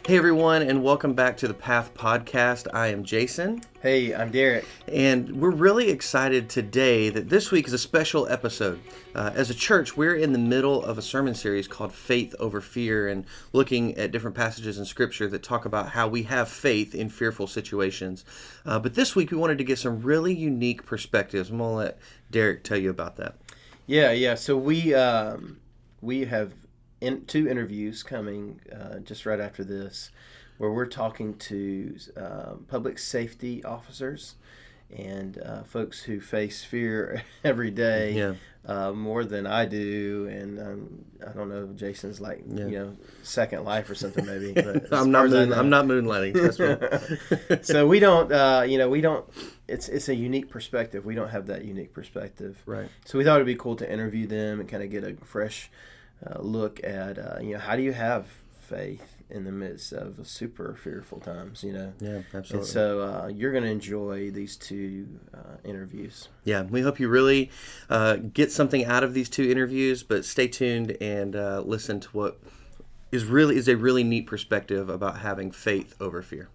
Hey everyone, and welcome back to the Path Podcast. I am Jason. Hey, I'm Derrick. And we're really excited today that this week is a special episode. As a church, we're in the middle of a sermon series called Faith Over Fear, and looking at different passages in Scripture that talk about how we have faith in fearful situations. But this week we wanted to get some really unique perspectives. I'm going to let Derrick tell you about that. Yeah. So we have two interviews coming just right after this, where we're talking to public safety officers and folks who face fear every day, more than I do. And I don't know, Jason's like Second Life or something maybe. But I'm not moonlighting. That's right. So we don't. It's a unique perspective. We don't have that unique perspective. Right. So we thought it'd be cool to interview them and kind of get a fresh look at how do you have faith in the midst of super fearful times, Yeah, absolutely. And so you're going to enjoy these two interviews. Yeah, we hope you really get something out of these two interviews, but stay tuned and listen to what is a really neat perspective about having faith over fear.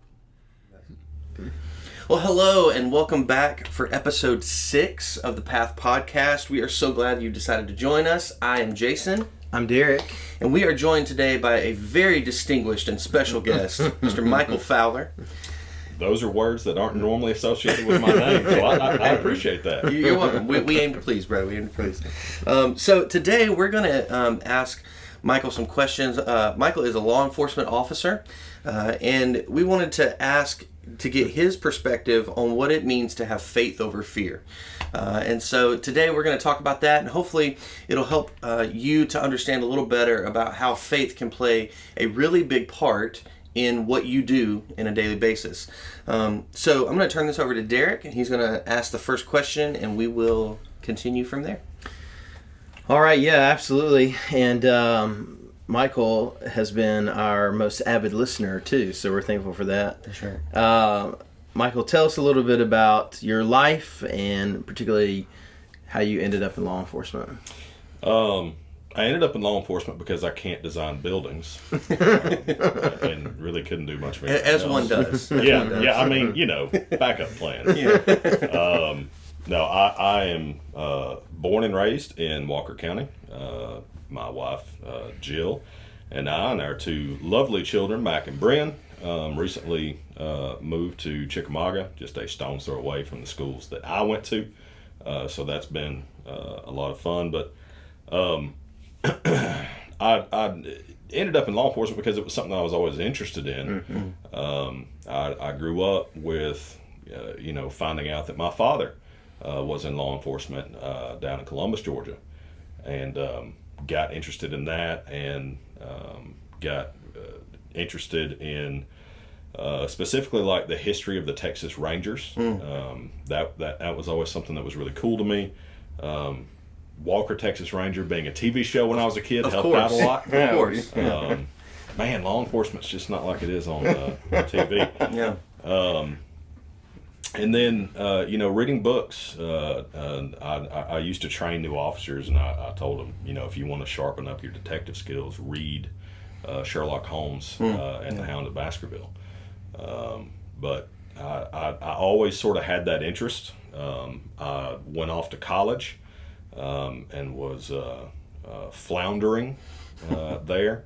Well, hello and welcome back for episode 6 of the Path Podcast. We are so glad you decided to join us. I am Jason. I'm Derrick. And we are joined today by a very distinguished and special guest, Mr. Michael Fowler. Those are words that aren't normally associated with my name, so I appreciate that. You're welcome. We aim to please, brother. We aim to please. So today we're going to ask Michael some questions. Michael is a law enforcement officer, and we wanted to get his perspective on what it means to have faith over fear. And so today we're going to talk about that, and hopefully it'll help you to understand a little better about how faith can play a really big part in what you do in a daily basis. So I'm going to turn this over to Derrick, and he's going to ask the first question, and we will continue from there. All right, yeah, absolutely. And Michael has been our most avid listener too, so we're thankful for that. Sure. Michael, tell us a little bit about your life and particularly how you ended up in law enforcement. I ended up in law enforcement because I can't design buildings and really couldn't do much for anything As else. one does. Yeah. I mean, backup plan. Yeah. No, I am born and raised in Walker County. My wife, Jill, and I and our two lovely children, Mac and Bryn, recently moved to Chickamauga, just a stone's throw away from the schools that I went to. So that's been a lot of fun. But I ended up in law enforcement because it was something I was always interested in. Mm-hmm. I grew up with, finding out that my father was in law enforcement down in Columbus, Georgia, and got interested in that and got interested in specifically like the history of the Texas Rangers. That was always something that was really cool to me. Walker Texas Ranger being a TV show when I was a kid helped out a lot. Of course. Man, law enforcement's just not like it is on TV. Yeah. And then, reading books. I used to train new officers, and I told them, if you want to sharpen up your detective skills, read Sherlock Holmes and The Hound of Baskerville. But I always sort of had that interest. I went off to college and was floundering there.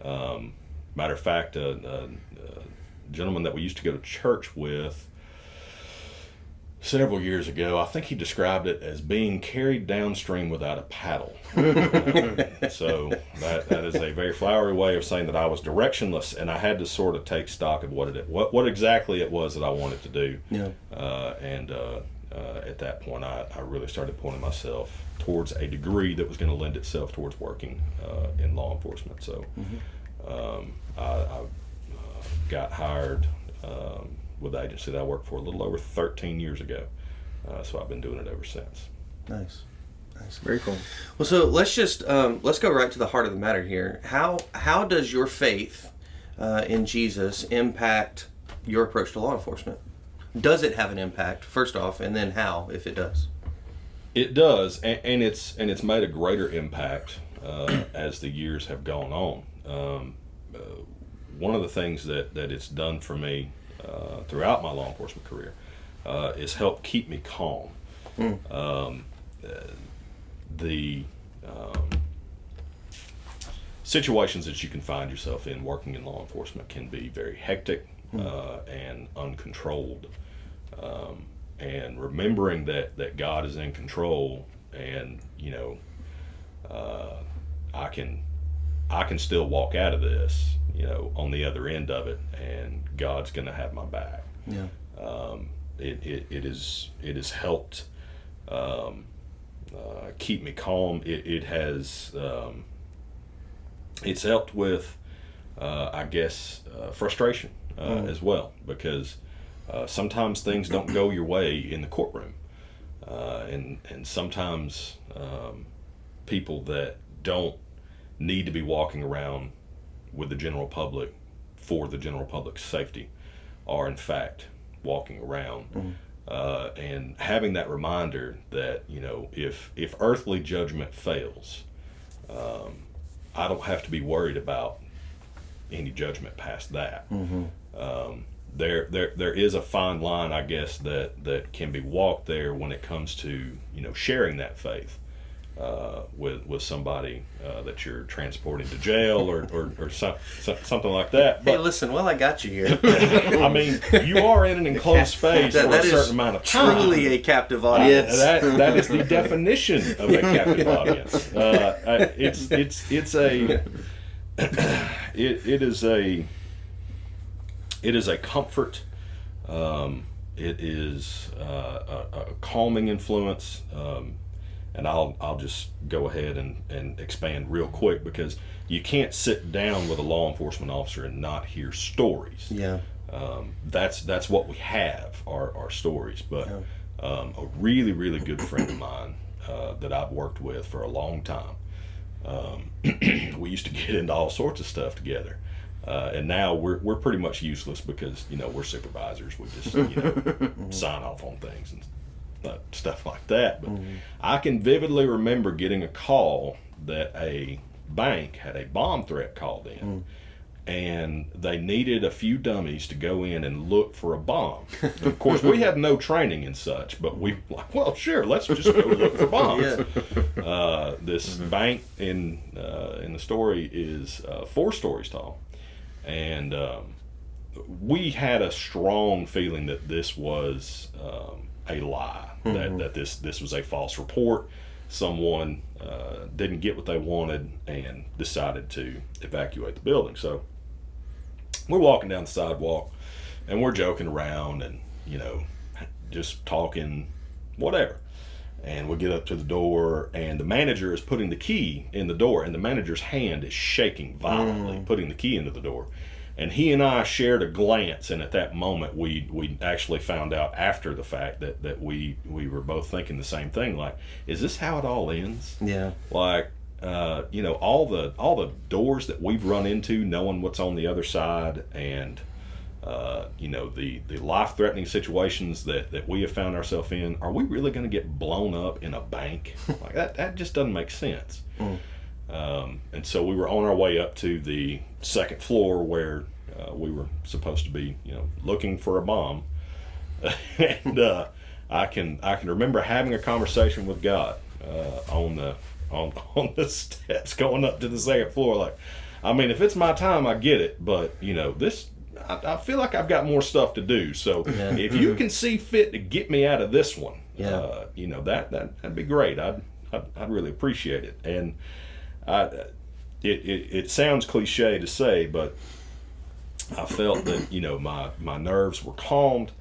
Matter of fact, a gentleman that we used to go to church with several years ago, I think he described it as being carried downstream without a paddle. So that is a very flowery way of saying that I was directionless, and I had to sort of take stock of what exactly it was that I wanted to do. Yeah. At that point, I really started pointing myself towards a degree that was going to lend itself towards working in law enforcement. So I got hired with the agency that I worked for a little over 13 years ago. So I've been doing it ever since. Nice. Very cool. Well, so let's just let's go right to the heart of the matter here. How does your faith in Jesus impact your approach to law enforcement? Does it have an impact, first off, and then how, if it does? It does, and it's made a greater impact as the years have gone on. one of the things that it's done for me throughout my law enforcement career is help keep me calm. The situations that you can find yourself in working in law enforcement can be very hectic and uncontrolled. And remembering that God is in control, and I can still walk out of this, on the other end of it, and God's going to have my back. Yeah. It has helped keep me calm. It has it's helped with I guess frustration as well, because sometimes things don't go your way in the courtroom, and sometimes people that don't need to be walking around with the general public for the general public's safety are in fact walking around. And having that reminder that if earthly judgment fails, I don't have to be worried about any judgment past that. There is a fine line, I guess, that can be walked there when it comes to sharing that faith with somebody that you're transporting to jail or something like that. But, hey, listen, well, I got you here. I mean, you are in an enclosed space for a certain amount of time. Truly a captive audience. That is the definition of a captive audience. It is a comfort. It is a calming influence. And I'll just go ahead and expand real quick, because you can't sit down with a law enforcement officer and not hear stories. Yeah. That's what we have, our stories. But a really, really good friend of mine that I've worked with for a long time, we used to get into all sorts of stuff together. And now we're pretty much useless because we're supervisors. We just sign off on things and stuff like that. But I can vividly remember getting a call that a bank had a bomb threat called in, and they needed a few dummies to go in and look for a bomb. Of course, we have no training in such, but we well, sure, let's just go look for bombs. This bank in the story is 4 stories tall, and we had a strong feeling that this was a lie, that this was a false report. Someone didn't get what they wanted and decided to evacuate the building. So we're walking down the sidewalk and we're joking around and just talking whatever, and we get up to the door and the manager is putting the key in the door, and the manager's hand is shaking violently putting the key into the door. And he and I shared a glance, and at that moment we actually found out after the fact that we were both thinking the same thing. Like, is this how it all ends? Yeah. Like, all the doors that we've run into, knowing what's on the other side, and the life-threatening situations that we have found ourselves in. Are we really going to get blown up in a bank? Like that just doesn't make sense. And so we were on our way up to the second floor where we were supposed to be, looking for a bomb. And I can remember having a conversation with God on the steps going up to the second floor. Like, I mean, if it's my time, I get it, but this. I feel like I've got more stuff to do. So if you can see fit to get me out of this one, that'd be great. I'd really appreciate it. And it sounds cliche to say, but I felt that my nerves were calmed.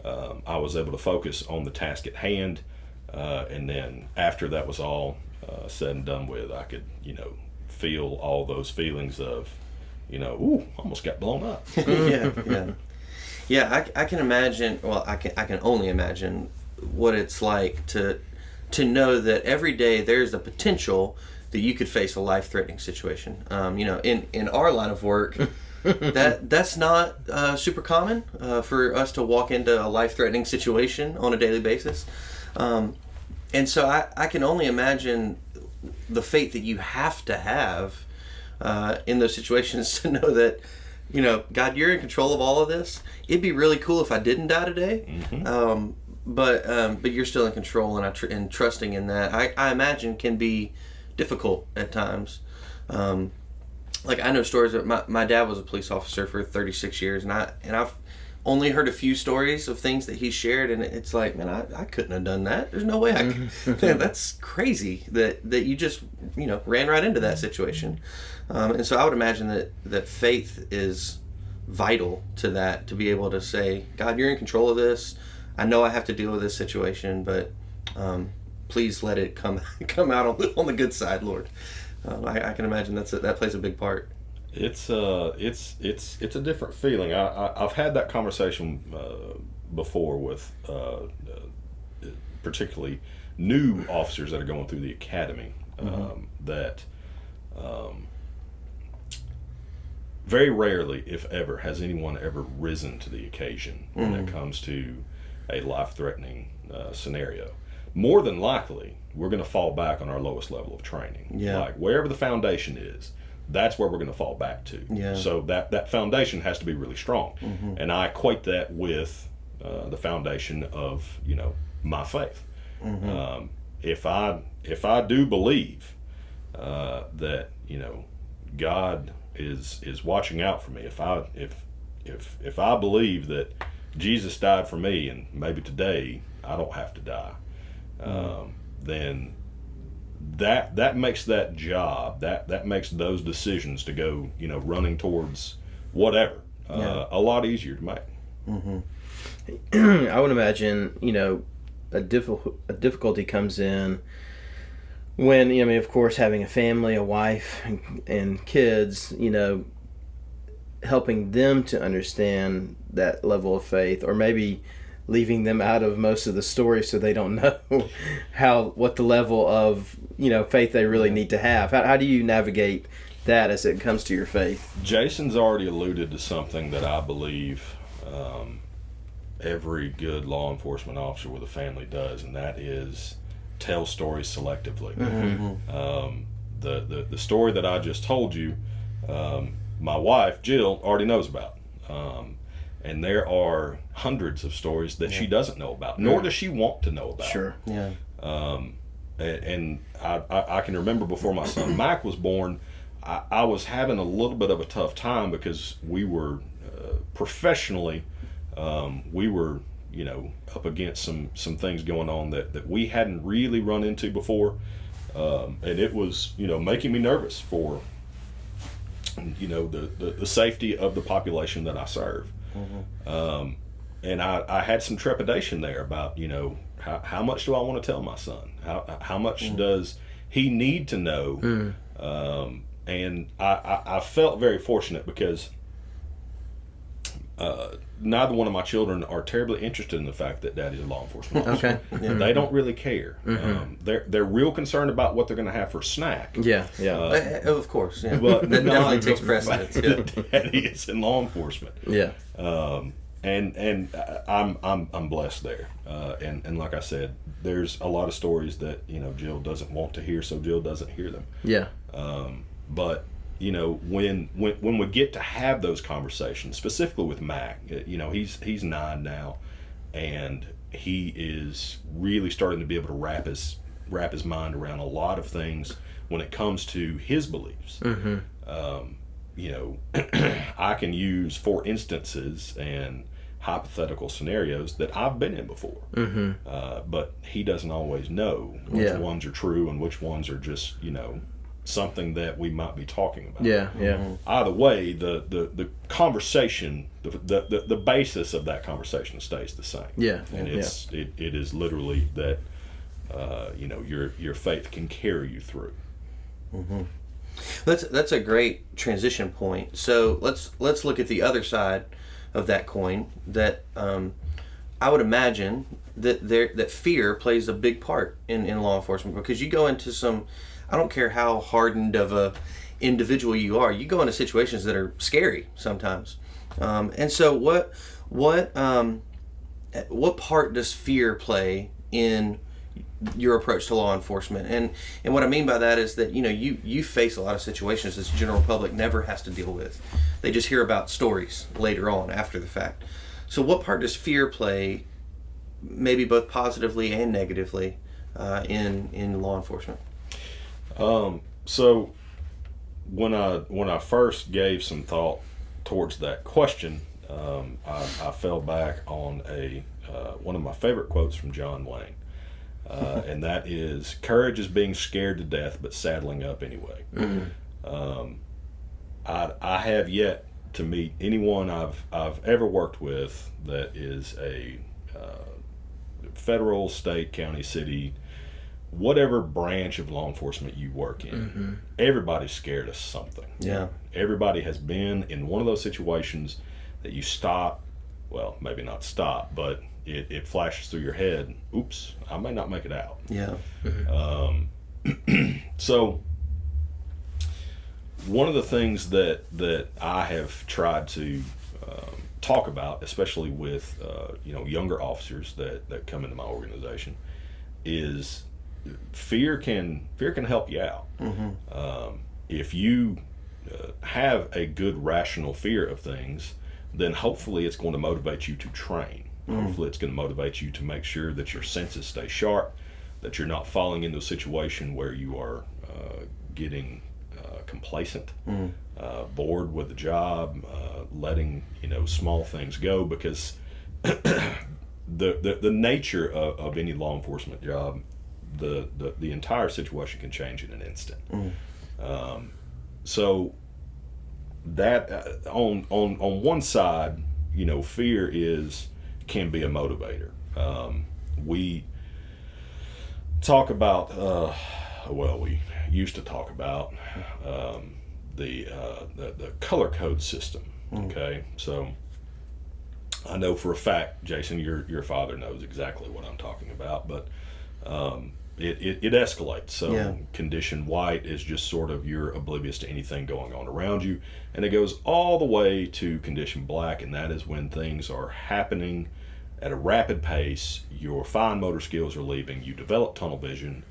I was able to focus on the task at hand, and then after that was all said and done with, I could feel all those feelings of almost got blown up. Yeah. I can imagine. Well, I can only imagine what it's like to know that every day there's the potential that you could face a life-threatening situation. In our line of work, that's not super common for us to walk into a life-threatening situation on a daily basis. And so I can only imagine the faith that you have to have in those situations to know that God, you're in control of all of this. It'd be really cool if I didn't die today. But you're still in control, and trusting in that, I imagine, can be difficult at times. Like, I know stories that my dad was a police officer for 36 years, and I've only heard a few stories of things that he shared, and it's like, man, I couldn't have done that. There's no way I could. Man, that's crazy that you just ran right into that situation. And so I would imagine that faith is vital to that, to be able to say, God, you're in control of this. I know I have to deal with this situation, but please let it come out on the good side, Lord. I can imagine that plays a big part. It's a different feeling. I've had that conversation before with particularly new officers that are going through the academy. That very rarely, if ever, has anyone ever risen to the occasion when it comes to a life-threatening scenario. More than likely, we're going to fall back on our lowest level of training. Yeah. Like, wherever the foundation is, that's where we're going to fall back to. Yeah. So that foundation has to be really strong. And I equate that with the foundation of, my faith. If I do believe that, God is watching out for me, if I believe that Jesus died for me, and maybe today I don't have to die, then that makes that job, that makes those decisions to go, running towards whatever, a lot easier to make. I would imagine, a difficulty comes in when, of course, having a family, a wife, and kids, helping them to understand that level of faith, or maybe leaving them out of most of the story so they don't know what the level of faith they really need to have. How do you navigate that as it comes to your faith? Jason's already alluded to something that I believe every good law enforcement officer with a family does, and that is tell stories selectively. The story that I just told you, my wife Jill already knows about. And there are hundreds of stories that she doesn't know about, nor does she want to know about. Sure. Yeah. And I can remember before my son Mac was born, I was having a little bit of a tough time because we were professionally, we were up against some things going on that we hadn't really run into before, and it was making me nervous for the safety of the population that I serve. And I had some trepidation there about, how much do I want to tell my son? How much does he need to know? And I felt very fortunate because neither one of my children are terribly interested in the fact that Daddy's a law enforcement officer. Okay. Yeah. They don't really care. They're real concerned about what they're going to have for a snack. Yeah. Of course. Yeah. But that definitely takes precedence. Yeah. Daddy is in law enforcement. Yeah. And I'm blessed there. And like I said, there's a lot of stories that Jill doesn't want to hear, so Jill doesn't hear them. Yeah. But when we get to have those conversations, specifically with Mac, he's 9 now, and he is really starting to be able to wrap his mind around a lot of things when it comes to his beliefs. I can use for instances and hypothetical scenarios that I've been in before, but he doesn't always know which ones are true and which ones are just something that we might be talking about. Either way, the conversation, the basis of that conversation stays the same. And it is literally that your faith can carry you through. That's a great transition point. So let's look at the other side of that coin. That I would imagine that fear plays a big part in law enforcement, because you go into some, I don't care how hardened of a individual you are, you go into situations that are scary sometimes. And so what part does fear play in your approach to law enforcement. And what I mean by that is that, you face a lot of situations this general public never has to deal with. They just hear about stories later on after the fact. So what part does fear play, maybe both positively and negatively, in law enforcement? So when I first gave some thought towards that question, I fell back on one of my favorite quotes from John Wayne. And that is, courage is being scared to death but saddling up anyway. Mm-hmm. I have yet to meet anyone I've ever worked with that is a federal, state, county, city, whatever branch of law enforcement you work in. Mm-hmm. Everybody's scared of something. Yeah. Everybody has been in one of those situations that you stop, well, maybe not stop, but it flashes through your head, oops, I may not make it out. Yeah. So one of the things that I have tried to talk about, especially with younger officers that come into my organization, is fear can help you out. Mm-hmm. If you have a good rational fear of things, then hopefully it's going to motivate you to train. Hopefully it's going to motivate you to make sure that your senses stay sharp, that you're not falling into a situation where you are getting complacent, bored with the job, letting small things go, because the nature of any law enforcement job, the entire situation can change in an instant. So that on one side, fear can be a motivator. We talk about, we used to talk about the color code system. Okay, so I know for a fact, Jason, your father knows exactly what I'm talking about, but it escalates. So yeah. Condition white is just sort of you're oblivious to anything going on around you, and it goes all the way to condition black, and that is when things are happening at a rapid pace, your fine motor skills are leaving, you develop tunnel vision,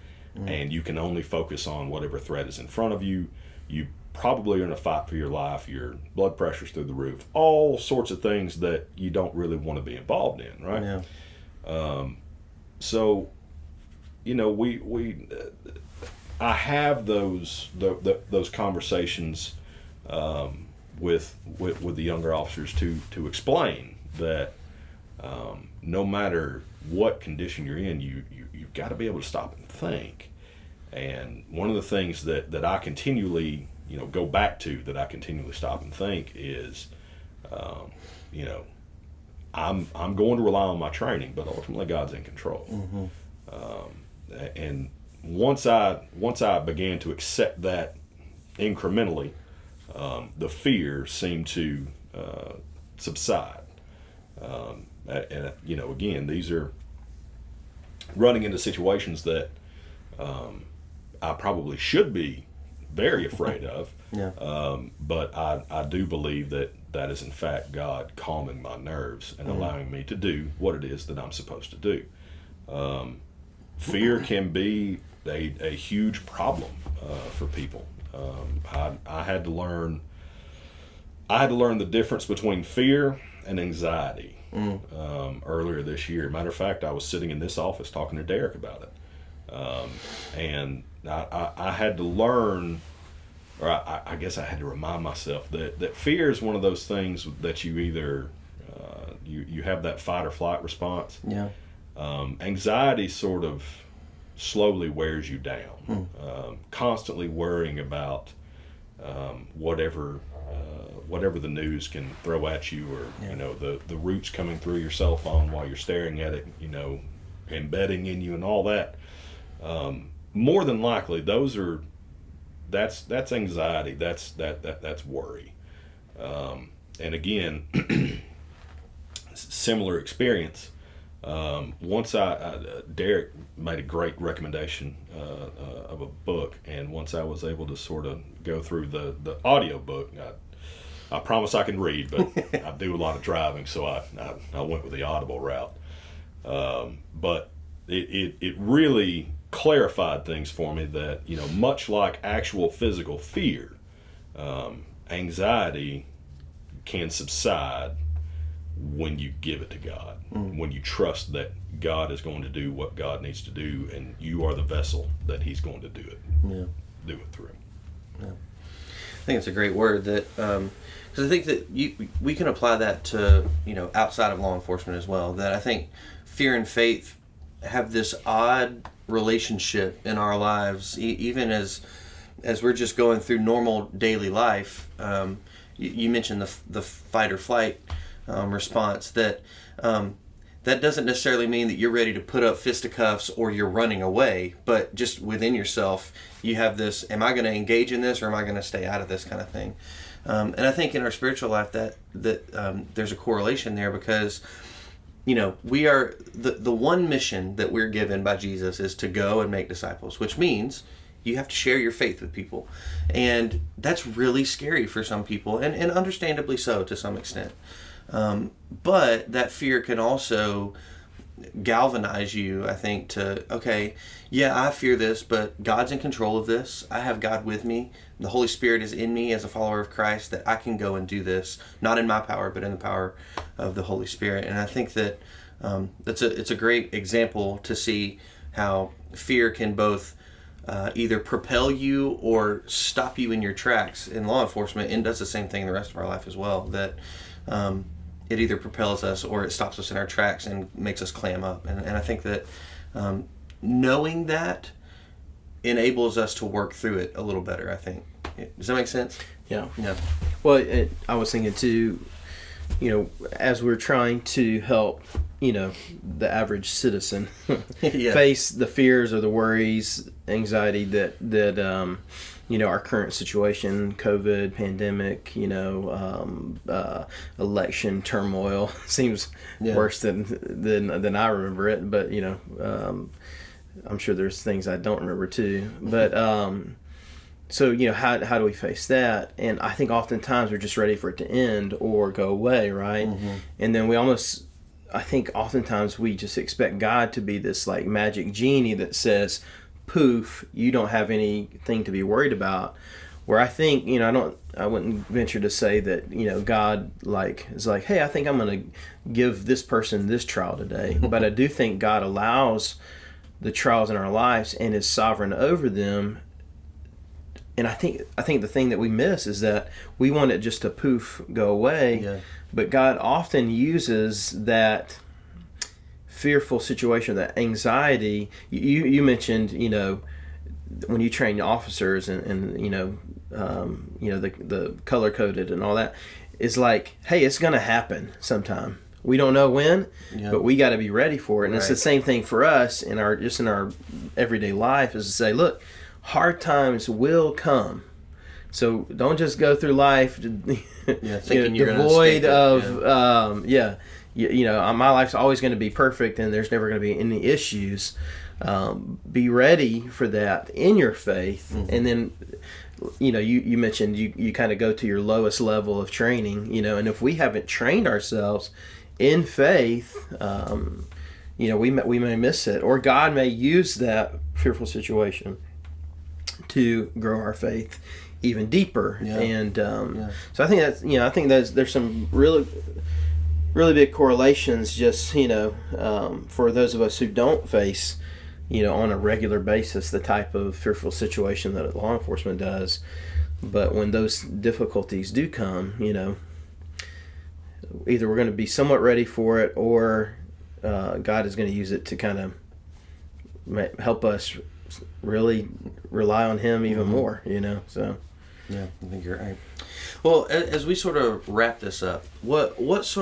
and you can only focus on whatever threat is in front of you. You probably are in a fight for your life, your blood pressure's through the roof, all sorts of things that you don't really want to be involved in, right? Yeah. So, I have those conversations with the younger officers to explain that no matter what condition you're in, you've got to be able to stop and think. And one of the things that I continually go back to, that I continually stop and think is, I'm going to rely on my training, but ultimately God's in control. Mm-hmm. And once I began to accept that incrementally, the fear seemed to subside. And again, these are running into situations that I probably should be very afraid of. Yeah. But I do believe that is in fact God calming my nerves and allowing me to do what it is that I'm supposed to do. Fear can be a huge problem for people. I had to learn the difference between fear and anxiety earlier this year. Matter of fact, I was sitting in this office talking to Derrick about it, and I had to learn, or I guess I had to remind myself that fear is one of those things that you either you have that fight or flight response. Yeah. Anxiety sort of slowly wears you down, constantly worrying about whatever the news can throw at you, or the roots coming through your cell phone while you're staring at it, embedding in you and all that. More than likely, that's anxiety. That's worry. And again, similar experience. Once Derrick made a great recommendation of a book, and once I was able to sort of go through the audio book, I promise I can read, but I do a lot of driving, so I went with the Audible route. But it really clarified things for me that, much like actual physical fear, anxiety can subside when you give it to God, when you trust that God is going to do what God needs to do, and you are the vessel that He's going to do it. Do it through. Yeah. I think it's a great word that, because I think that we can apply that to outside of law enforcement as well. That I think fear and faith have this odd relationship in our lives, even as we're just going through normal daily life. You mentioned the fight or flight response. That doesn't necessarily mean that you're ready to put up fisticuffs or you're running away, but just within yourself, you have this: am I going to engage in this, or am I going to stay out of this kind of thing? And I think in our spiritual life that there's a correlation there, because we are the one mission that we're given by Jesus is to go and make disciples, which means you have to share your faith with people. And that's really scary for some people, and understandably so to some extent. But that fear can also galvanize you, I think, to, okay, yeah, I fear this, but God's in control of this. I have God with me. The Holy Spirit is in me as a follower of Christ, that I can go and do this, not in my power, but in the power of the Holy Spirit. And I think that it's a great example to see how fear can both either propel you or stop you in your tracks in law enforcement, and does the same thing in the rest of our life as well. That it either propels us or it stops us in our tracks and makes us clam up. And I think that knowing that enables us to work through it a little better, I think. Does that make sense? Yeah. Yeah. Well, I was thinking too, as we're trying to help, the average citizen face the fears or the worries, anxiety that our current situation, COVID, pandemic, election turmoil seems worse than I remember it. But I'm sure there's things I don't remember too. But so how do we face that? And I think oftentimes we're just ready for it to end or go away, right? Mm-hmm. And then I think oftentimes we just expect God to be this like magic genie that says, poof, you don't have anything to be worried about. Where I think, I wouldn't venture to say that, God is like, hey, I think I'm going to give this person this trial today. But I do think God allows the trials in our lives and is sovereign over them. And I think the thing that we miss is that we want it just to poof, go away. Yeah. But God often uses that fearful situation, that anxiety. You mentioned, when you train officers and the color coded and all that, is like, hey, it's going to happen sometime. We don't know when, but we got to be ready for it. And It's the same thing for us in our everyday life, is to say, look, hard times will come. So don't just go through life thinking you're devoid of my life's always going to be perfect and there's never going to be any issues. Be ready for that in your faith. Mm-hmm. And then you mentioned you kind of go to your lowest level of training, and if we haven't trained ourselves in faith, we may miss it, or God may use that fearful situation to grow our faith even deeper. And so I think there's some really big correlations just for those of us who don't face on a regular basis the type of fearful situation that law enforcement does. But when those difficulties do come, either we're going to be somewhat ready for it, or God is going to use it to kind of help us really rely on Him even more, so. Yeah, I think you're right. Well, as we sort of wrap this up, what advice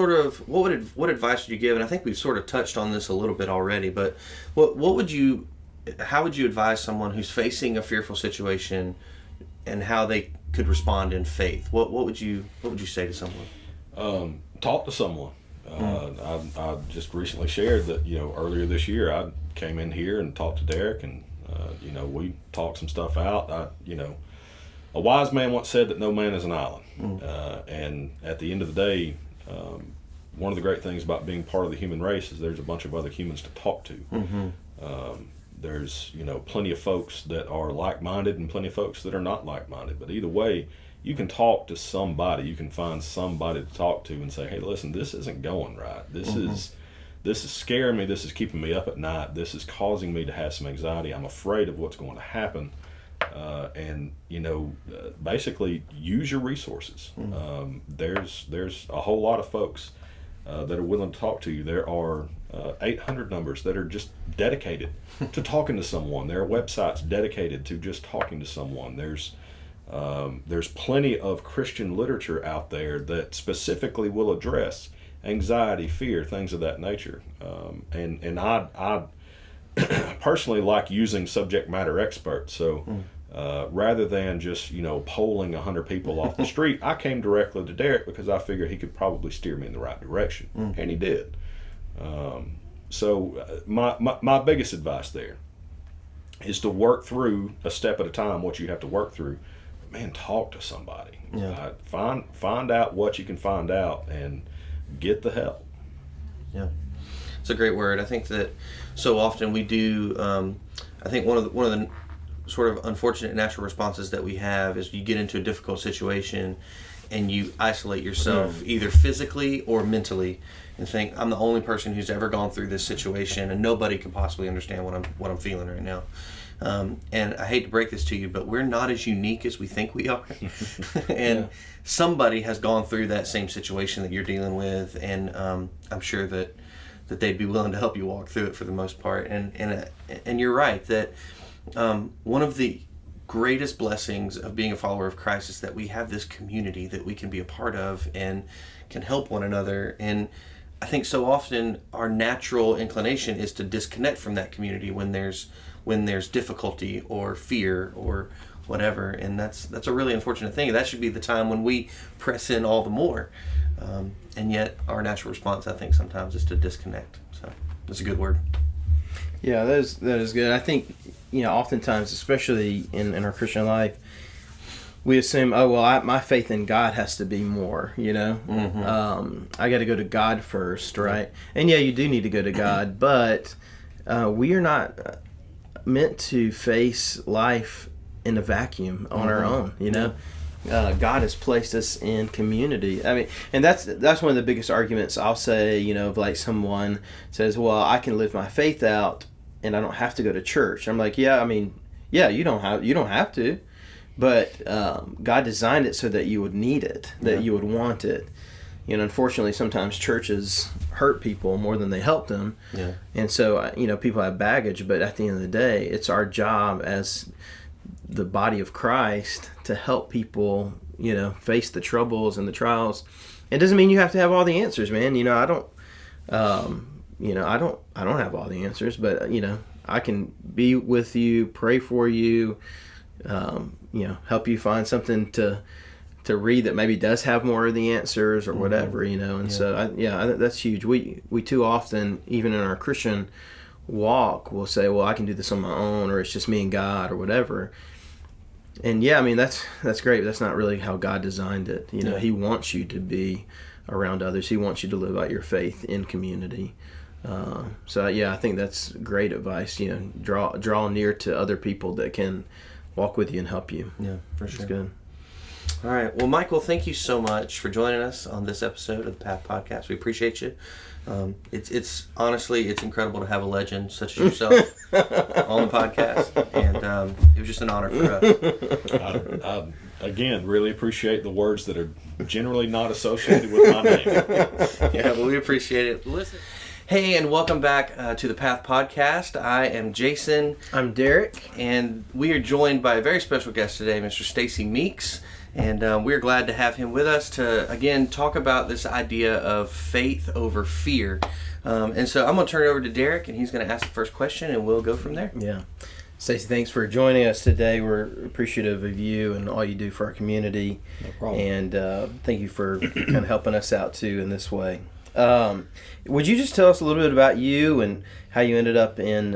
would you give? And I think we've sort of touched on this a little bit already, but how would you advise someone who's facing a fearful situation and how they could respond in faith? What would you say to someone? Talk to someone. I just recently shared that earlier this year I came in here and talked to Derrick, and we talked some stuff out. A wise man once said that no man is an island. And at the end of the day, one of the great things about being part of the human race is there's a bunch of other humans to talk to. Mm-hmm. There's, plenty of folks that are like-minded and plenty of folks that are not like-minded. But either way, you can talk to somebody. You can find somebody to talk to and say, hey, listen, this isn't going right. This is scaring me. This is keeping me up at night. This is causing me to have some anxiety. I'm afraid of what's going to happen. Basically use your resources. There's a whole lot of folks that are willing to talk to you. There are 800 numbers that are just dedicated to talking to someone. There are websites dedicated to just talking to someone. There's plenty of Christian literature out there that specifically will address anxiety, fear, things of that nature. And I personally like using subject matter experts. So rather than just polling 100 people off the street, I came directly to Derrick because I figured he could probably steer me in the right direction, and he did. So my biggest advice there is to work through a step at a time what you have to work through. Man, talk to somebody. Find out what you can find out and get the help. Yeah, it's a great word. I think that so often we do. I think one of the sort of unfortunate natural responses that we have is you get into a difficult situation and you isolate yourself either physically or mentally and think, I'm the only person who's ever gone through this situation and nobody can possibly understand what I'm feeling right now. And I hate to break this to you, but we're not as unique as we think we are. And somebody has gone through that same situation that you're dealing with, and I'm sure that they'd be willing to help you walk through it for the most part. And you're right that one of the greatest blessings of being a follower of Christ is that we have this community that we can be a part of and can help one another. And I think so often our natural inclination is to disconnect from that community when there's difficulty or fear or whatever, and that's a really unfortunate thing. That should be the time when we press in all the more, and yet our natural response, I think, sometimes is to disconnect. So that's a good word. Yeah, that is good. I think oftentimes, especially in our Christian life, we assume, my faith in God has to be more. I got to go to God first, right? And you do need to go to God, but we are not meant to face life in a vacuum on our own. God has placed us in community. I mean, and that's one of the biggest arguments I'll say. Of like someone says, "Well, I can live my faith out, and I don't have to go to church." I'm like, you don't have to, but God designed it so that you would need it, that you would want it. Unfortunately, sometimes churches hurt people more than they help them. Yeah. And so, people have baggage, but at the end of the day, it's our job as the body of Christ to help people, face the troubles and the trials. It doesn't mean you have to have all the answers, man. I don't have all the answers, but, I can be with you, pray for you, help you find something to read that maybe does have more of the answers or whatever, and so that's huge. We too often, even in our Christian walk, will say, well, I can do this on my own, or it's just me and God or whatever. And that's great, but that's not really how God designed it. He wants you to be around others. He wants you to live out your faith in community. I think that's great advice. Draw near to other people that can walk with you and help you. Yeah, for sure. That's good. All right. Well, Michael, thank you so much for joining us on this episode of the Path Podcast. We appreciate you. It's honestly, it's incredible to have a legend such as yourself on the podcast, and it was just an honor for us. I again really appreciate the words that are generally not associated with my name. Yeah, well, we appreciate it. Listen. Hey, and welcome back to the Path Podcast. I am Jason. I'm Derrick. And we are joined by a very special guest today, Mr. Stacy Meeks. And we're glad to have him with us to, again, talk about this idea of faith over fear. And so I'm going to turn it over to Derrick, and he's going to ask the first question, and we'll go from there. Yeah. Stacy, thanks for joining us today. We're appreciative of you and all you do for our community. No problem. And thank you for kind of helping us out, too, in this way. Would you just tell us a little bit about you and how you ended up in,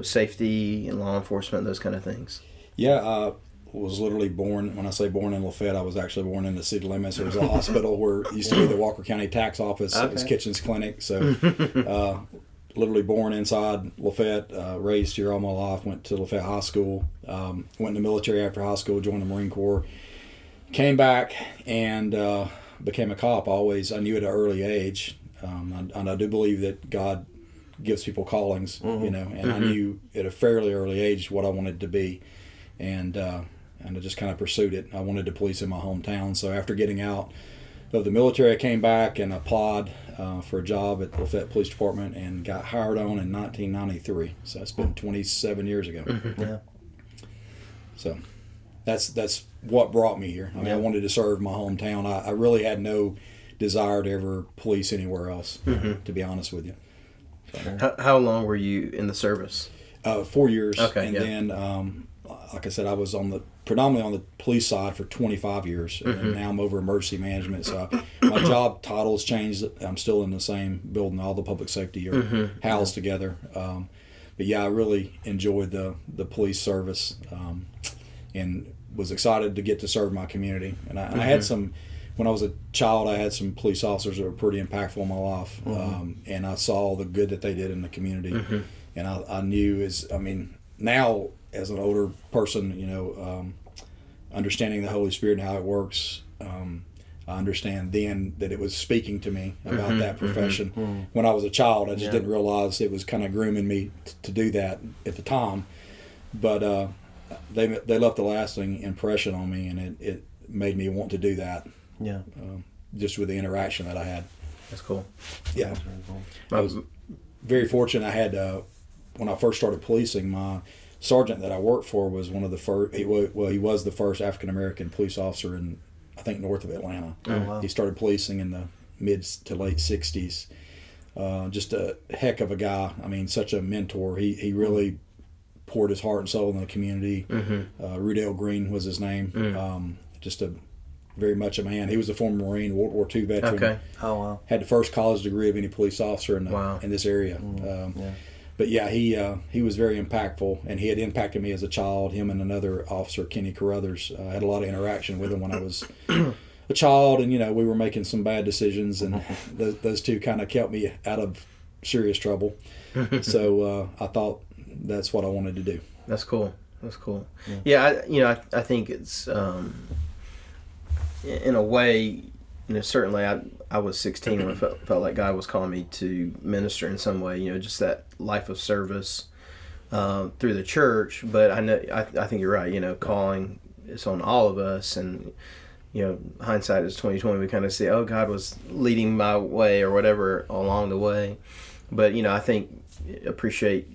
safety and law enforcement, those kind of things? Yeah, was literally born, when I say born in Lafayette, I was actually born in the city limits. There was a hospital where it used to be the Walker County Tax Office. Okay. It was Kitchens Clinic. So literally born inside Lafayette, raised here all my life, went to Lafayette High School, went in the military after high school, joined the Marine Corps, came back and became a cop. I knew at an early age, and I do believe that God gives people callings, and I knew at a fairly early age what I wanted to be, and I just kind of pursued it. I wanted to police in my hometown, so after getting out of the military, I came back and applied for a job at the Lafayette Police Department and got hired on in 1993. So that's been 27 years ago. Yeah. So that's what brought me here. I mean, I wanted to serve my hometown. I really had no desire to ever police anywhere else, to be honest with you. So, How long were you in the service? 4 years. Okay, and yeah. then, like I said, I was predominantly on the police side for 25 years, and now I'm over emergency management. So my job titles changed. I'm still in the same building. All the public safety are housed together. But yeah, I really enjoyed the police service, and was excited to get to serve my community. And I had some, when I was a child, I had some police officers that were pretty impactful in my life, and I saw the good that they did in the community. And I knew now as an older person, understanding the Holy Spirit and how it works, I understand then that it was speaking to me about that profession. When I was a child, I just didn't realize it was kind of grooming me to do that at the time. But they left a lasting impression on me, and it made me want to do that. Yeah. Just with the interaction that I had. That's cool. Yeah. That's very cool. I was very fortunate. I had, when I first started policing, my sergeant that I worked for was one of the first, he was the first African-American police officer in, I think, north of Atlanta. Oh, wow. He started policing in the mid to late 60s. Just a heck of a guy. I mean, such a mentor. He really poured his heart and soul in the community. Rudell Green was his name. Just very much a man. He was a former Marine, World War II veteran. Okay. Oh, wow. Had the first college degree of any police officer in this area. Yeah. But yeah, he was very impactful, and he had impacted me as a child. Him and another officer, Kenny Carruthers, had a lot of interaction with him when I was a child, and we were making some bad decisions, and those two kind of kept me out of serious trouble. So I thought that's what I wanted to do. That's cool. Yeah, I think it's in a way, certainly I was 16 when I felt like God was calling me to minister in some way, just that life of service through the church. But I think you're right, calling is on all of us, and hindsight is 20/20. We kind of say, oh, God was leading my way or whatever along the way. But I think appreciate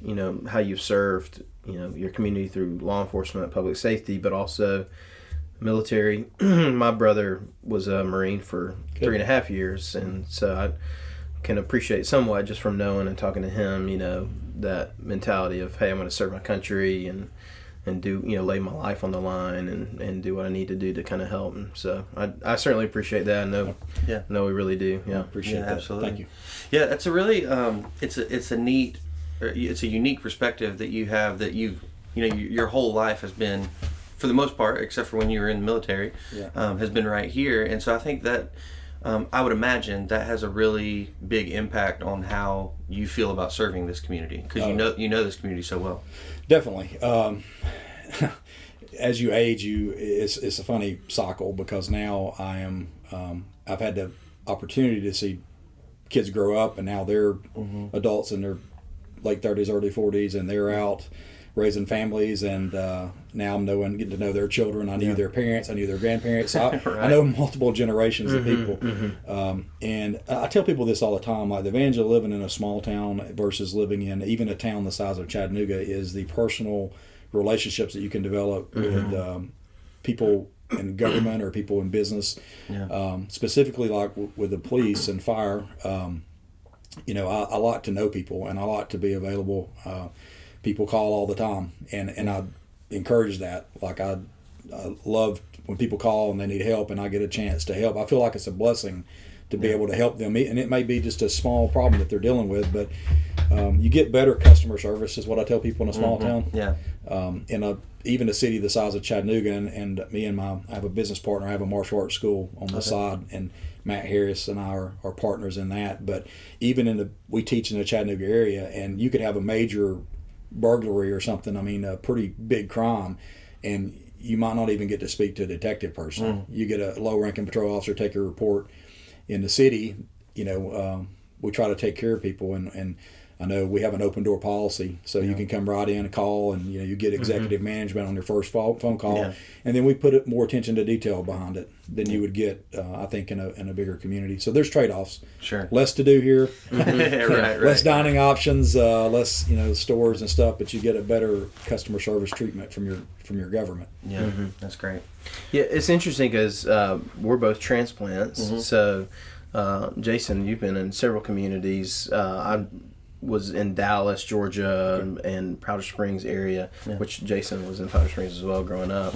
how you've served your community through law enforcement, public safety, but also military. My brother was a Marine for 3.5 years, and so I can appreciate somewhat just from knowing and talking to him, that mentality of, hey, I'm going to serve my country and do, lay my life on the line and do what I need to do to kind of help. And so I certainly appreciate that. I know we really do. Yeah, Appreciate that. Absolutely. Thank you. Yeah, it's a really it's a neat, it's a unique perspective that you have, that your whole life has been, for the most part, except for when you were in the military, has been right here. And so I think that I would imagine that has a really big impact on how you feel about serving this community, because you know this community so well. Definitely. As you age, it's a funny cycle, because now I've had the opportunity to see kids grow up, and now they're adults in their late 30s, early 40s, and they're out raising families, and now I'm getting to know their children. I knew their parents, I knew their grandparents. So I know multiple generations of people. And I tell people this all the time, like the advantage of living in a small town versus living in even a town the size of Chattanooga is the personal relationships that you can develop with people in government or people in business. Specifically like with the police and fire, I like to know people, and I like to be available. People call all the time, and I encourage that. Like I love when people call and they need help, and I get a chance to help. I feel like it's a blessing to be able to help them, and it may be just a small problem that they're dealing with, but you get better customer service, is what I tell people in a small town. even a city the size of Chattanooga, and me and I have a business partner. I have a martial arts school on the side, and Matt Harris and I are partners in that. But even we teach in the Chattanooga area, and you could have a major burglary or something. I mean, a pretty big crime, and you might not even get to speak to a detective person. You get a low-ranking patrol officer, take your report. In the city, we try to take care of people, and I know we have an open door policy, so you can come right in and call, and you get executive management on your first phone call, and then we put more attention to detail behind it than you would get, I think, in a bigger community. So there's trade-offs. Sure. Less to do here, right. Less dining options, less stores and stuff, but you get a better customer service treatment from your government. Yeah, that's great. Yeah, it's interesting because we're both transplants. So, Jason, you've been in several communities. I was in Dallas, Georgia, and Powder Springs area, which Jason was in Powder Springs as well growing up.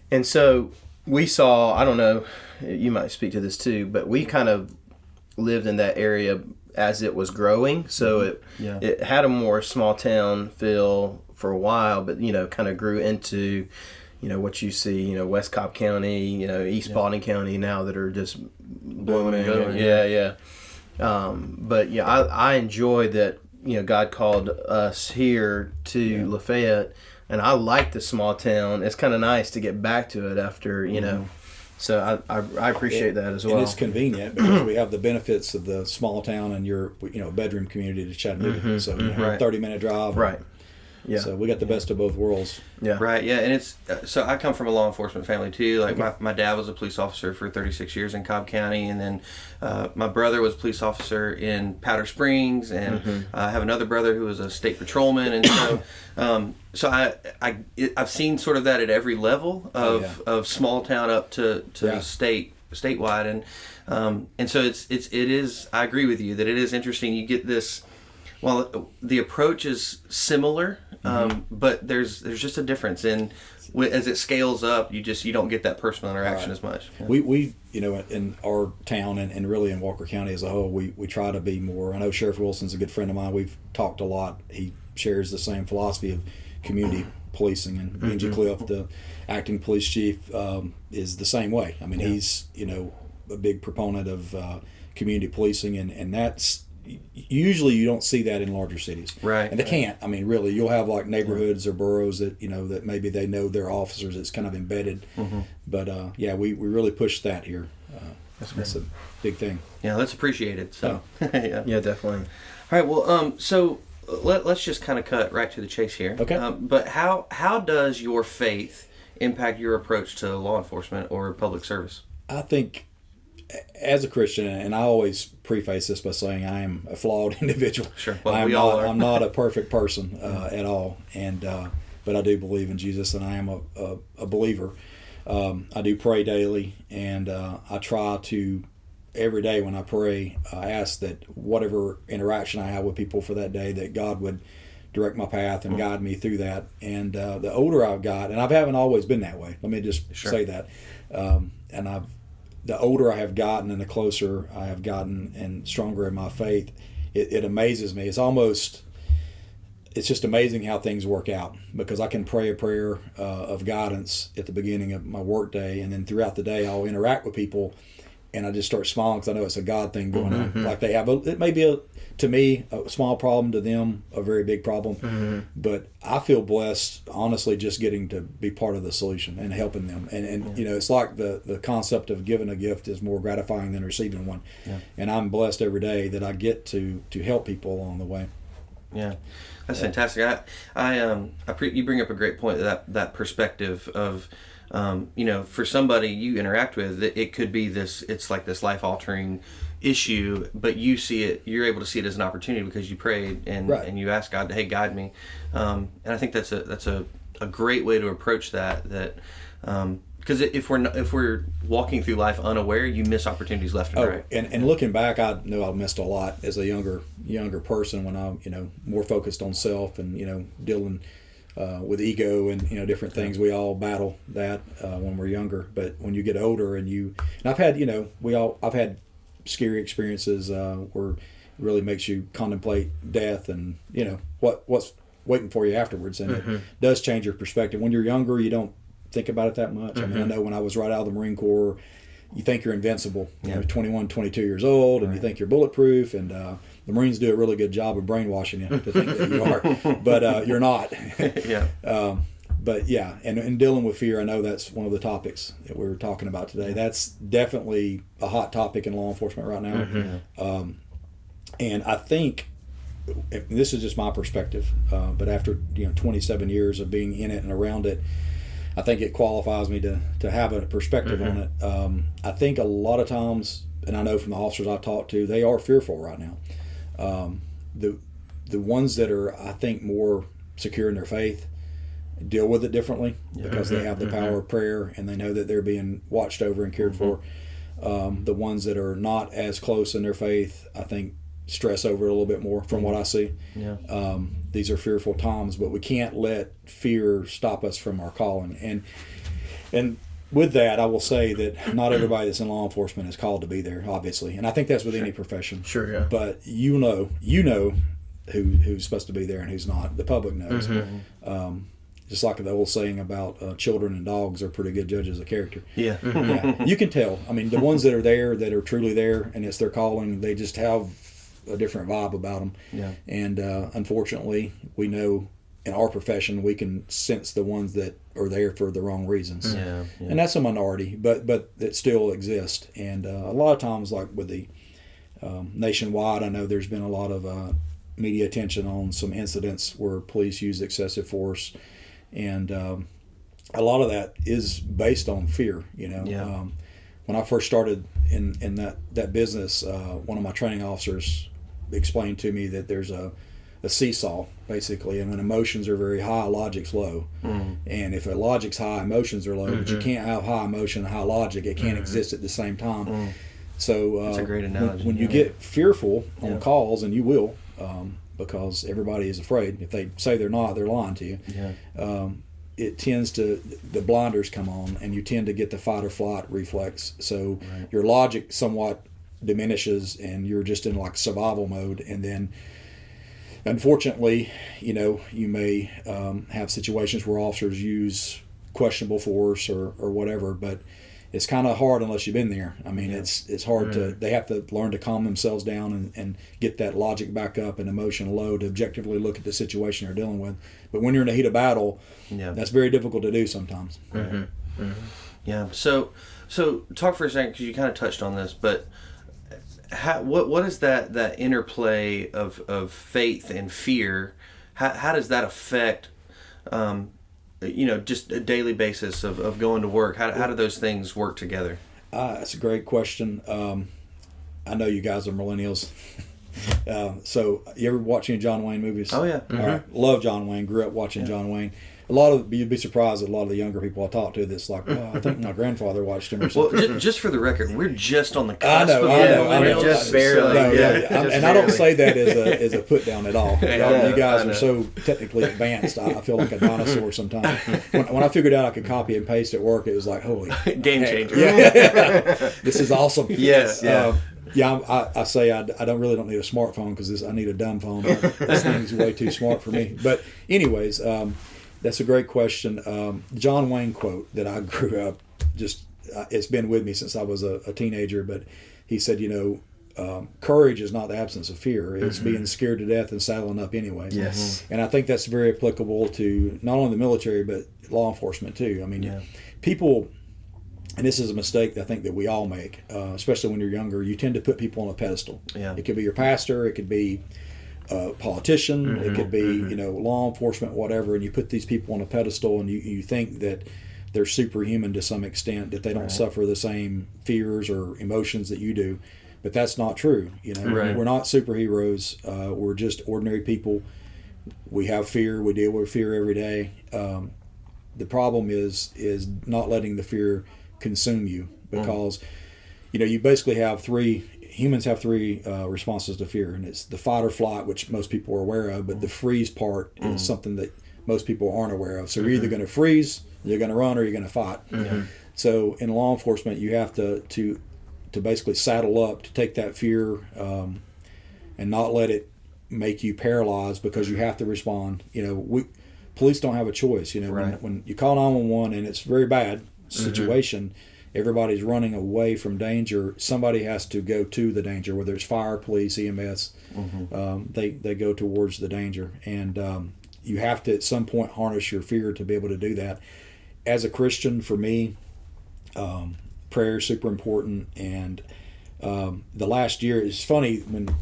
And so we saw, I don't know, you might speak to this too, but we kind of lived in that area as it was growing. So it had a more small town feel for a while, but, kind of grew into, what you see, West Cobb County, East Spalding County now that are just blooming. But I enjoy that, God called us here to Lafayette, and I like the small town. It's kind of nice to get back to it after, so I appreciate that as well. And it's convenient because we have the benefits of the small town and your, bedroom community to Chattanooga. So, 30-minute drive. Right. Yeah. So we got the best of both worlds. Yeah. Right. Yeah. And it's so I come from a law enforcement family too. Like my dad was a police officer for 36 years in Cobb County, and then my brother was a police officer in Powder Springs, and I have another brother who was a state patrolman, and so I've seen sort of that at every level of small town up to statewide, and so it is. I agree with you that it is interesting. You get this. Well, the approach is similar, but there's just a difference in as it scales up. You don't get that personal interaction as much. Yeah. We in our town and really in Walker County as a whole, we try to be more. I know Sheriff Wilson's a good friend of mine. We've talked a lot. He shares the same philosophy of community policing, and Benji Cliff, the acting police chief, is the same way. I mean, he's a big proponent of community policing, and that's. Usually you don't see that in larger cities, right? And they can't. I mean, really, you'll have like neighborhoods or boroughs that that maybe they know their officers. It's kind of embedded, but we really push that here. That's a big thing. Yeah, that's appreciated. So yeah, definitely. All right, well, so let's just kind of cut right to the chase here. Okay. But how does your faith impact your approach to law enforcement or public service? I think, as a Christian, and I always preface this by saying I am a flawed individual. Sure, well, we all are. I'm not a perfect person at all, and but I do believe in Jesus, and I am a believer. I do pray daily, and I try to every day when I pray, I ask that whatever interaction I have with people for that day, that God would direct my path and guide me through that. And the older I've got, and I haven't always been that way. Let me just say that, and the older I have gotten and the closer I have gotten and stronger in my faith, it amazes me. It's just amazing how things work out, because I can pray a prayer of guidance at the beginning of my work day, and then throughout the day I'll interact with people and I just start smiling because I know it's a God thing going on. Like they have, it may be to me a small problem, to them a very big problem, but I feel blessed, honestly, just getting to be part of the solution and helping them. And it's like the concept of giving a gift is more gratifying than receiving one. And I'm blessed every day that I get to help people along the way. Yeah, that's fantastic. You bring up a great point, that perspective of, for somebody you interact with, it could be it's like this life-altering issue, but you're able to see it as an opportunity because you prayed and you asked God to, hey, guide me. And I think that's a great way to approach that. Because if we're walking through life unaware, you miss opportunities left and right. And looking back, I know I missed a lot as a younger person when I more focused on self and dealing with ego and different things. We all battle that when we're younger, but when you get older and I've had I've had scary experiences where it really makes you contemplate death and what's waiting for you afterwards, and it does change your perspective. When you're younger, you don't think about it that much. I mean, I know when I was right out of the Marine Corps, you think you're invincible. You know, 21, 22 years old, and you think you're bulletproof, and the Marines do a really good job of brainwashing you to think that you are, but you're not. But yeah, and dealing with fear, I know that's one of the topics that we're talking about today. That's definitely a hot topic in law enforcement right now. And I think, and this is just my perspective, but after 27 years of being in it and around it, I think it qualifies me to have a perspective on it. I think a lot of times, and I know from the officers I talk to, they are fearful right now. The ones that are, I think, more secure in their faith deal with it differently because they have the power of prayer and they know that they're being watched over and cared for. The ones that are not as close in their faith, I think, stress over it a little bit more from what I see. These are fearful times, but we can't let fear stop us from our calling. And with that, I will say that not everybody that's in law enforcement is called to be there, obviously. And I think that's with any profession. But you know who's supposed to be there and who's not. The public knows. Just like the old saying about children and dogs are pretty good judges of character. You can tell. I mean, the ones that are there, that are truly there, and it's their calling, they just have a different vibe about them. And unfortunately, we know in our profession we can sense the ones that are there for the wrong reasons. And that's a minority, but it still exists. And a lot of times, like with the nationwide, I know there's been a lot of media attention on some incidents where police use excessive force. And a lot of that is based on fear, when I first started in that business, one of my training officers explained to me that there's a seesaw, basically, and when emotions are very high, logic's low. And if logic's high, emotions are low, but you can't have high emotion and high logic. It can't exist at the same time. So that's a great analogy. When you get fearful on calls, and you will, because everybody is afraid. If they say they're not, they're lying to you. It tends to, the blinders come on, and you tend to get the fight or flight reflex. So your logic somewhat diminishes, and you're just in like survival mode. And then, unfortunately, you may have situations where officers use questionable force or whatever, but it's kind of hard unless you've been there. I mean, it's hard to, they have to learn to calm themselves down and get that logic back up and emotion low to objectively look at the situation they're dealing with. But when you're in the heat of battle, that's very difficult to do sometimes. Yeah. So talk for a second, because you kind of touched on this, but what is that interplay of faith and fear? How does that affect just a daily basis of going to work? How do those things work together? That's a great question. I know you guys are millennials. So you ever watch any John Wayne movies? Oh, yeah. All right. Love John Wayne. Grew up watching John Wayne. You'd be surprised at a lot of the younger people I talk to that's like, I think my grandfather watched him or something. Well, just for the record, we're just on the cusp of millennials. Just barely. And I don't say that as a put down at all. You guys are so technically advanced. I feel like a dinosaur sometimes. When I figured out I could copy and paste at work, it was like, holy game changer. This is awesome. Yes. I say I don't need a smartphone because I need a dumb phone. This thing's way too smart for me. But anyways, that's a great question. John Wayne quote that I grew up, it's been with me since I was a teenager, but he said, courage is not the absence of fear. It's being scared to death and saddling up anyways. Yes. And I think that's very applicable to not only the military, but law enforcement too. I mean, people, and this is a mistake I think that we all make, especially when you're younger, you tend to put people on a pedestal. It could be your pastor, it could be a politician, it could be law enforcement, whatever, and you put these people on a pedestal and you think that they're superhuman to some extent, that they don't suffer the same fears or emotions that you do, but that's not true. We're not superheroes. We're just ordinary people. We have fear. We deal with fear every day. The problem is not letting the fear consume you, because you basically have humans have three responses to fear, and it's the fight or flight, which most people are aware of, but the freeze part is something that most people aren't aware of. So you're either going to freeze, you're going to run, or you're going to fight. So in law enforcement, you have to basically saddle up to take that fear and not let it make you paralyzed because you have to respond. Police don't have a choice. Right. When you call 911 and it's very bad situation, everybody's running away from danger. Somebody has to go to the danger, whether it's fire, police, EMS. They go towards the danger, and you have to at some point harness your fear to be able to do that. As a Christian, for me, prayer is super important. And the last year, it's funny when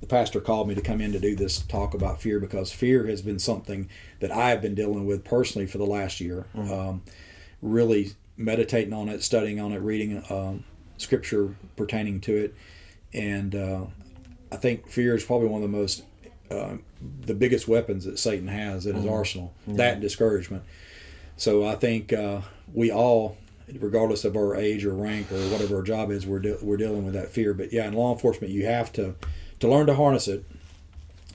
the pastor called me to come in to do this talk about fear, because fear has been something that I have been dealing with personally for the last year. Really meditating on it, studying on it, reading scripture pertaining to it. And I think fear is probably one of the most, the biggest weapons that Satan has in his arsenal, that and discouragement. So I think we all, regardless of our age or rank or whatever our job is, we're dealing with that fear. But yeah, in law enforcement, you have to learn to harness it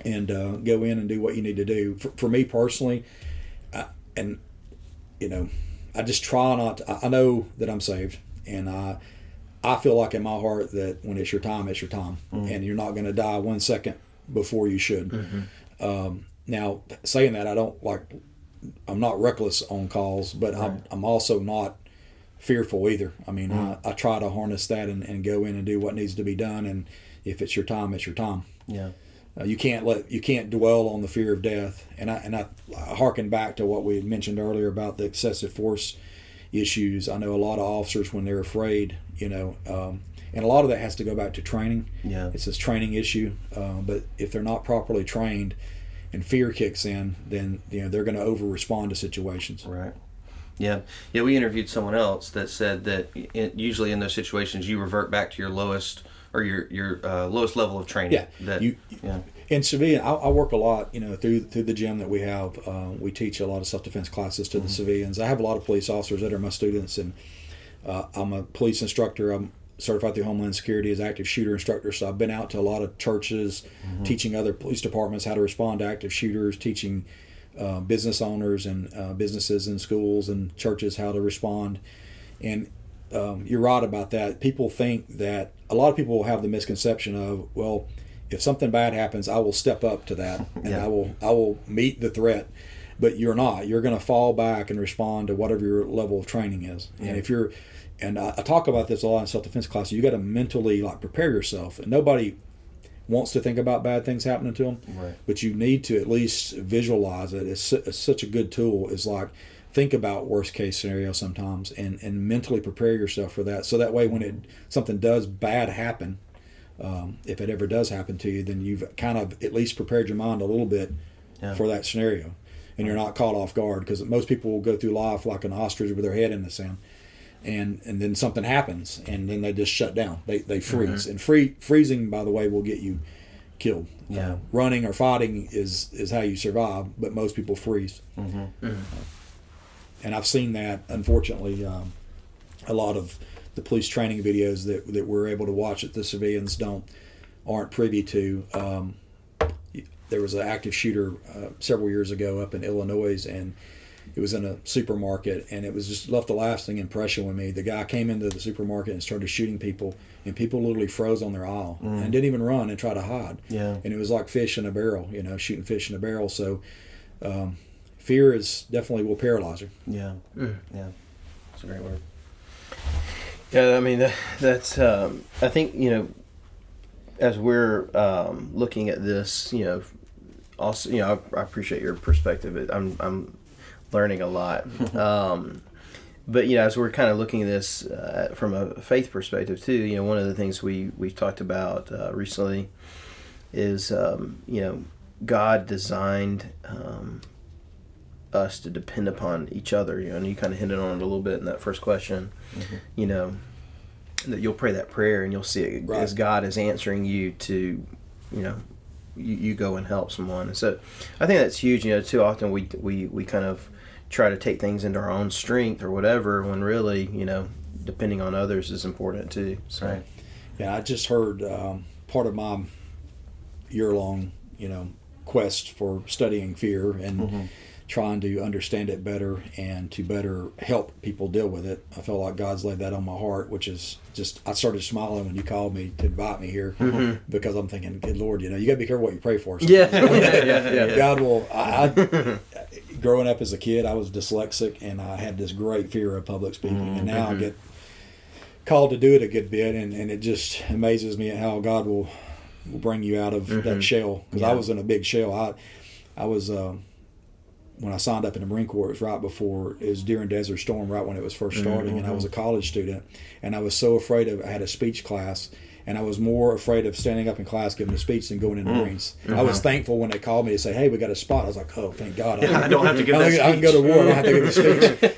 and go in and do what you need to do. For me personally, I just try not to, I know that I'm saved, and I feel like in my heart that when it's your time, it's your time, and you're not going to die 1 second before you should. Now, saying that, I'm not reckless on calls, but right. I'm also not fearful either. I mean, I try to harness that and go in and do what needs to be done, and if it's your time, it's your time. Yeah. You can't dwell on the fear of death, and I harken back to what we had mentioned earlier about the excessive force issues. I know a lot of officers, when they're afraid, and a lot of that has to go back to training. Yeah, it's this training issue. But if they're not properly trained, and fear kicks in, then they're going to over respond to situations. Right. Yeah. We interviewed someone else that said that usually in those situations you revert back to your lowest or your lowest level of training. Yeah. In civilian, I work a lot, through the gym that we have. We teach a lot of self-defense classes to the civilians. I have a lot of police officers that are my students, and I'm a police instructor. I'm certified through Homeland Security as active shooter instructor. So I've been out to a lot of churches, teaching other police departments how to respond to active shooters, teaching business owners and businesses and schools and churches how to respond. And you're right about that. People think that a lot of people have the misconception of, well, if something bad happens, I will step up to that and I will meet the threat. But you're not. You're going to fall back and respond to whatever your level of training is. Yeah. And I talk about this a lot in self-defense classes. You got to mentally prepare yourself. And nobody wants to think about bad things happening to them, right. But you need to at least visualize it. It's such a good tool. It's think about worst case scenario sometimes and mentally prepare yourself for that. So that way when something does bad happen, if it ever does happen to you, then you've kind of at least prepared your mind a little bit for that scenario. And you're not caught off guard, because most people will go through life like an ostrich with their head in the sand. And then something happens, and then they just shut down. They freeze. And freezing, by the way, will get you killed. Yeah. Running or fighting is how you survive, but most people freeze. And I've seen that, unfortunately, a lot of the police training videos that we're able to watch that the civilians aren't privy to. There was an active shooter several years ago up in Illinois, and it was in a supermarket, and it was just left a lasting impression with me. The guy came into the supermarket and started shooting people, and people literally froze on their aisle and didn't even run and try to hide. Yeah. And it was like fish in a barrel, shooting fish in a barrel. So fear definitely will paralyze you. Yeah. Yeah. That's a great word. Yeah, I mean, that's, I think, as we're looking at this, also, I appreciate your perspective. I'm learning a lot. But, as we're kind of looking at this from a faith perspective too, one of the things we've talked about recently is, God designed us to depend upon each other, and you kind of hinted on it a little bit in that first question, that you'll pray that prayer and you'll see it right. As God is answering you to, you go and help someone. And so I think that's huge. Too often we kind of try to take things into our own strength or whatever, when really, depending on others is important too. So. Right. Yeah, I just heard part of my year-long, quest for studying fear, and trying to understand it better and to better help people deal with it. I felt like God's laid that on my heart, which is just, I started smiling when you called me to invite me here because I'm thinking, good Lord, you got to be careful what you pray for. Yeah. God will, growing up as a kid, I was dyslexic and I had this great fear of public speaking. And now I get called to do it a good bit, and it just amazes me at how God will bring you out of that shell. Because I was in a big shell. I was when I signed up in the Marine Corps, it was right before, it was during Desert Storm, right when it was first starting, and I was a college student, and I was so afraid I had a speech class, and I was more afraid of standing up in class giving a speech than going in the Marines. I was thankful when they called me to say, hey, we got a spot. I was like, oh, thank God. I don't have to give that speech. I can go to war. I don't have to give a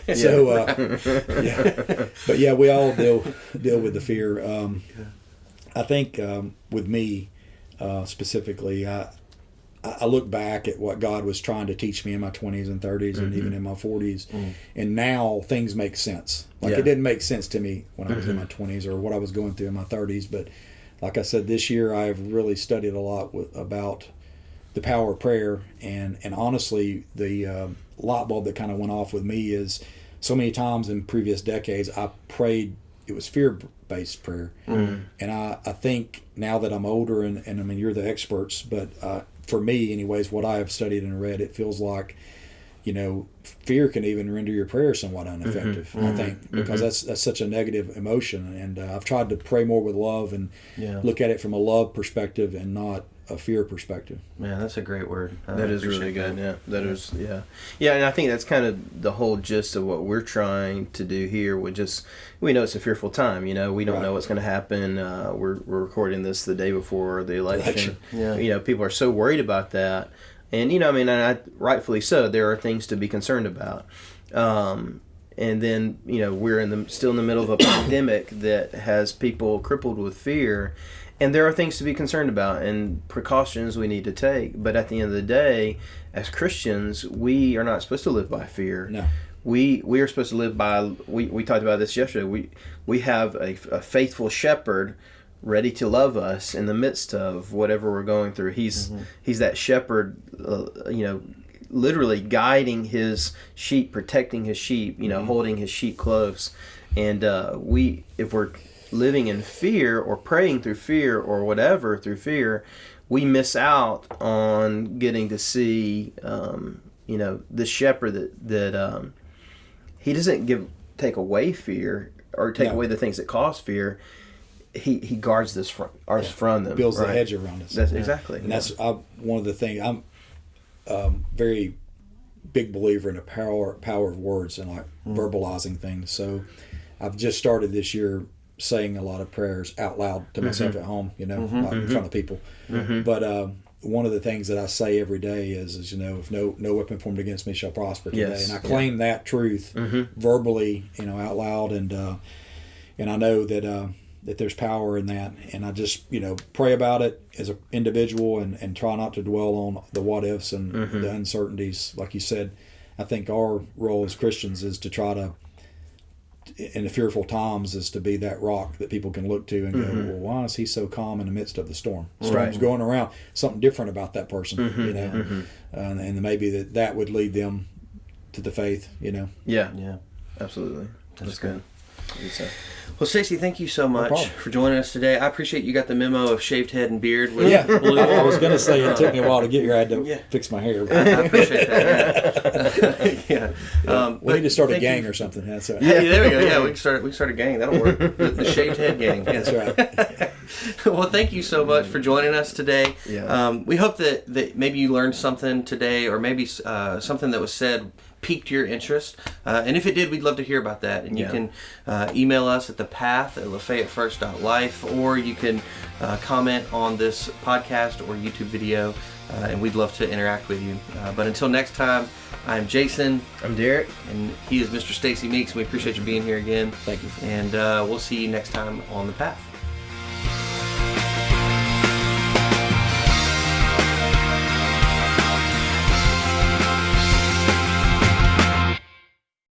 speech. So, but yeah, we all deal with the fear. I think with me specifically, I look back at what God was trying to teach me in my 20s and 30s and even in my 40s, and now things make sense. Like it didn't make sense to me when I was in my 20s or what I was going through in my 30s, but like I said, this year I've really studied a lot about the power of prayer, and honestly, the light bulb that kind of went off with me is so many times in previous decades I prayed, it was fear-based prayer, and I think now that I'm older, and I mean, you're the experts, but for me anyways, what I have studied and read, it feels like, fear can even render your prayer somewhat ineffective, I think, because that's such a negative emotion, and I've tried to pray more with love and look at it from a love perspective and not a fear perspective. Man, that's a great word. That is really good. Yeah, and I think that's kind of the whole gist of what we're trying to do here. We know it's a fearful time. We don't know what's going to happen. We're recording this the day before the election. People are so worried about that, and and rightfully so. There are things to be concerned about. And then we're still in the middle of a pandemic that has people crippled with fear. And there are things to be concerned about and precautions we need to take. But at the end of the day, as Christians, we are not supposed to live by fear. No. We are supposed to live by, we talked about this yesterday, we have a faithful shepherd ready to love us in the midst of whatever we're going through. He's that shepherd, literally guiding his sheep, protecting his sheep, holding his sheep close. And if we're living in fear or praying through fear or whatever through fear, we miss out on getting to see the shepherd that he doesn't take away fear or take away the things that cause fear. He guards this from them, builds the hedge around us. That's exactly, and that's one of the things. I'm very big believer in the power of words and like verbalizing things. So I've just started this year saying a lot of prayers out loud to myself at home, not in front of people. But one of the things that I say every day is if no weapon formed against me shall prosper today. Yes. And I claim that truth verbally, out loud, and I know that there's power in that. And I just, pray about it as an individual and try not to dwell on the what ifs and the uncertainties. Like you said, I think our role as Christians is to try to, in the fearful times, is to be that rock that people can look to and go, well, why is he so calm in the midst of the storm? Storm's going around. Something different about that person, and maybe that would lead them to the faith, Yeah, absolutely. That's good. Well, Stacey, thank you so much for joining us today. I appreciate you got the memo of shaved head and beard. With blue. I was going to say it took me a while to get here. I had to fix my hair. I appreciate that. We need to start a gang or something. That's right. Yeah, there we go. Yeah, we can start a gang. That'll work. The shaved head gang. That's right. Well, thank you so much for joining us today. Yeah. We hope that maybe you learned something today, or maybe something that was said piqued your interest, and if it did, we'd love to hear about that. And you can email us at thepath@lafayettefirst.life, or you can comment on this podcast or YouTube video, and we'd love to interact with you. But until next time, I'm Jason. I'm Derrick. And he is Mr. Stacey Meeks. We appreciate you being here again. Thank you. And we'll see you next time on The Path.